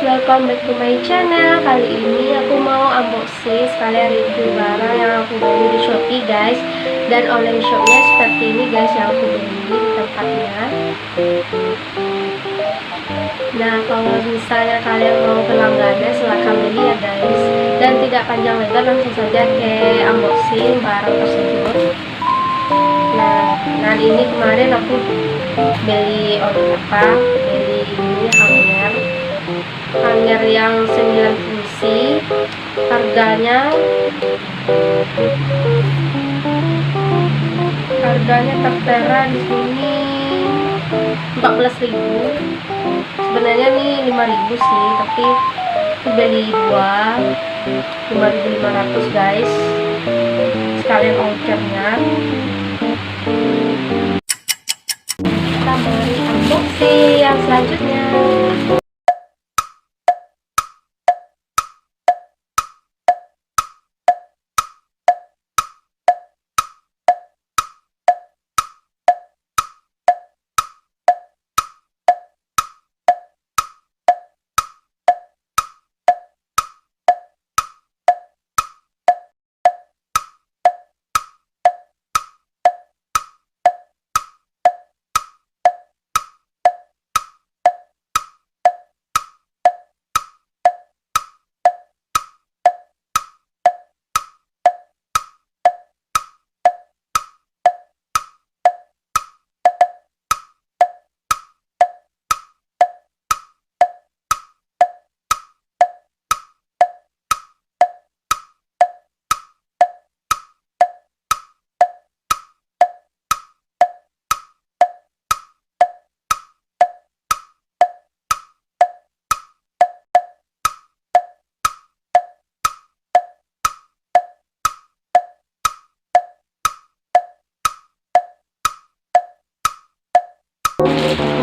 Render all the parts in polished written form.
welcome back to my channel. Kali ini aku mau unboxing sekalian review barang yang aku beli di Shopee guys. Dan online shopnya seperti ini guys yang aku beli di tempatnya. Nah, kalau misalnya kalian mau berlangganan silahkan beli ya guys. Dan tidak panjang lebar, langsung saja ke unboxing barang tersebut. Nah ini kemarin aku beli ini hanger yang 9 fungsi. Harganya tertera di sini 14.000. Sebenarnya nih 5.000 sih, tapi aku beli 5.500 guys, sekalian ongkirnya. Kita beli unboxing yang selanjutnya.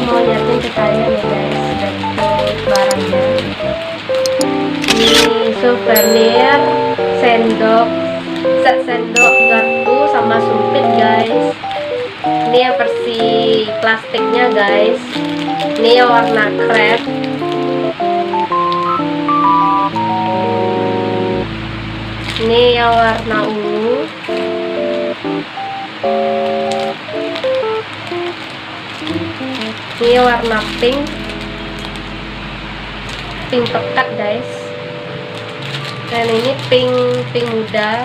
Mau liatin ke kalian ya guys, bentuk barangnya. Ini souvenir set sendok garpu sama sumpit guys. Ini yang versi plastiknya guys. Ini yang warna krep. Ini yang warna ungu. Ini warna pink pekat guys. Dan ini pink muda.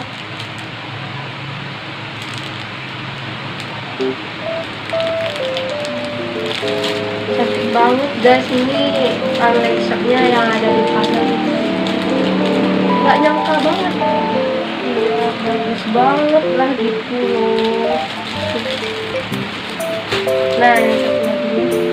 Cantik banget guys, ini online shopnya yang ada di pasar. Gak nyangka banget, iya bagus banget lah gitu. Nah yang satu lagi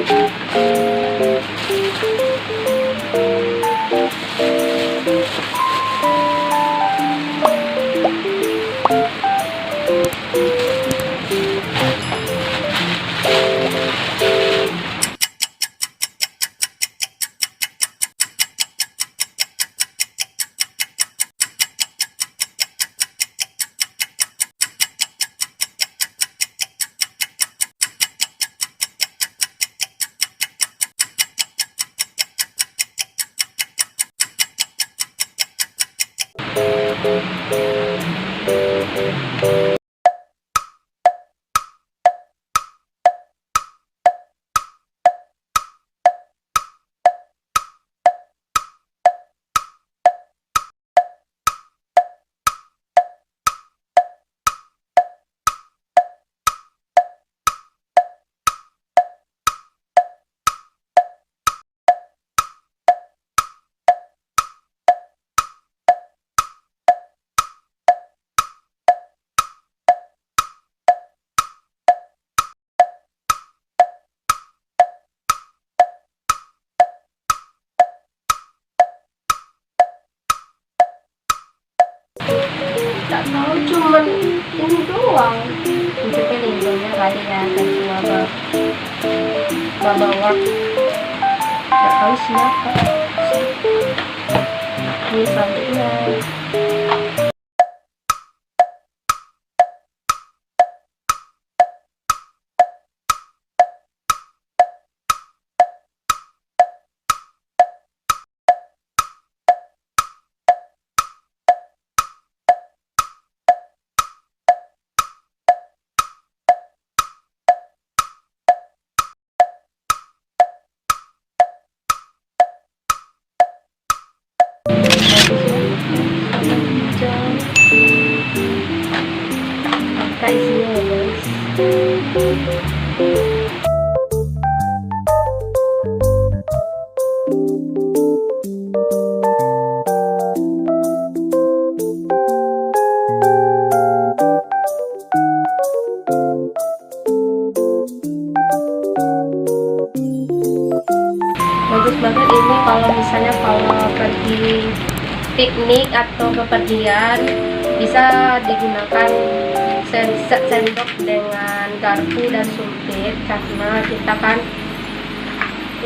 tak tahu, cuman ini doang. Mungkin lingonya kali ya, kayak Baba Work. Tak tahu siapa. Ini selanjutnya. Bagus banget ini kalau misalnya kalau pergi piknik atau bepergian, bisa digunakan sendok dengan garpu dan sumpit, karena kita kan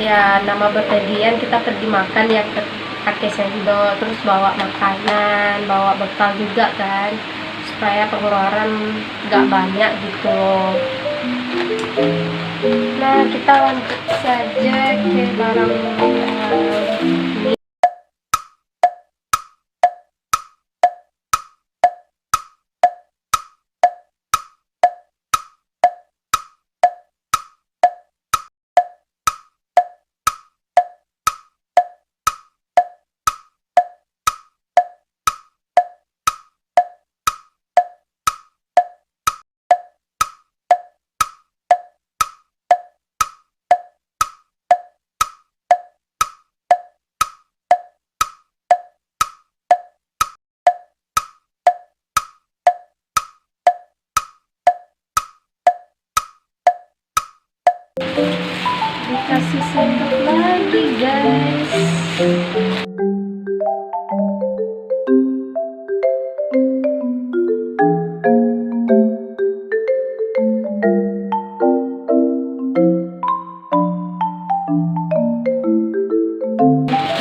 ya nama bepergian, kita pergi makan ya pakai sendok, terus bawa makanan, bawa bekal juga kan, supaya pengeluaran nggak banyak gitu. Nah, kita lanjut saja ke barang ini. Dikasih sendok lagi guys.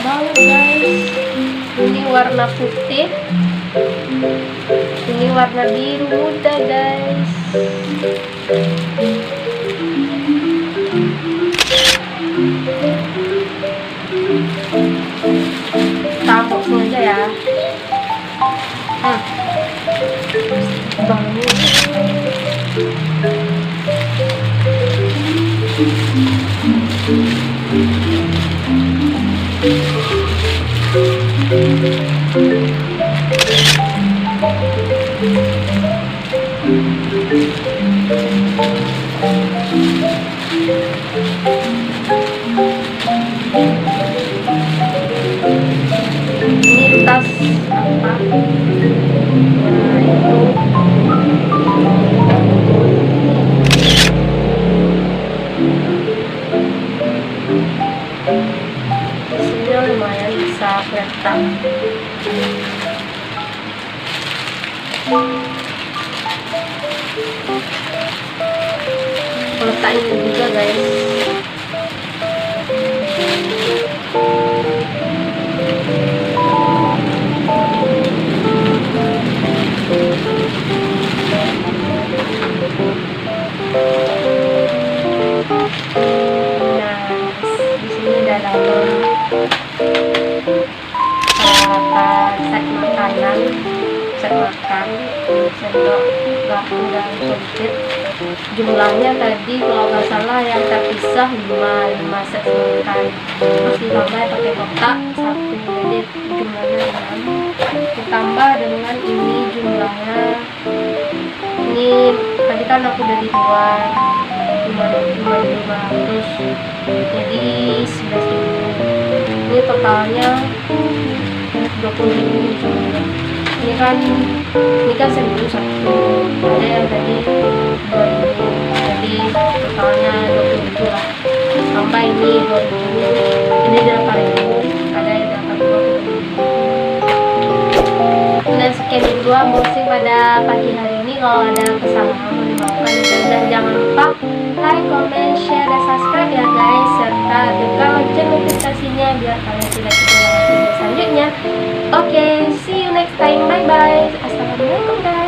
Banget guys, ini warna putih, ini warna biru muda guys. Tampuk aja ya. Bangun. Ini tas apa? Nah, itu isinya lumayan bisa kelihatan. Letak ini juga guys. Set makan, sendok, garpu dan sumpit. Jumlahnya tadi kalau nggak salah yang terpisah 5 set makan, terus ditambah pakai kotak 1, jadi jumlahnya 6. Ditambah dengan ini jumlahnya, ini tadi kan aku udah di 5.500, jadi 11.000. Ini totalnya 20.000 jumlah. Ini kan 1.001, ada yang tadi 2.000, jadi totalnya 20.000 lah. Tambah ini 2.000, ini 8.000, ada yang dapat 20.000. Dan sekian dulu unboxing pada pagi hari ini. Kalau ada kesalahan mohon dimaafkan, dan jangan lupa like, comment, share, dan subscribe ya guys, serta tekan lonceng notifikasinya biar kalian tidak ketinggalan video selanjutnya. Oke, see you next time. Bye bye. Assalamualaikum guys.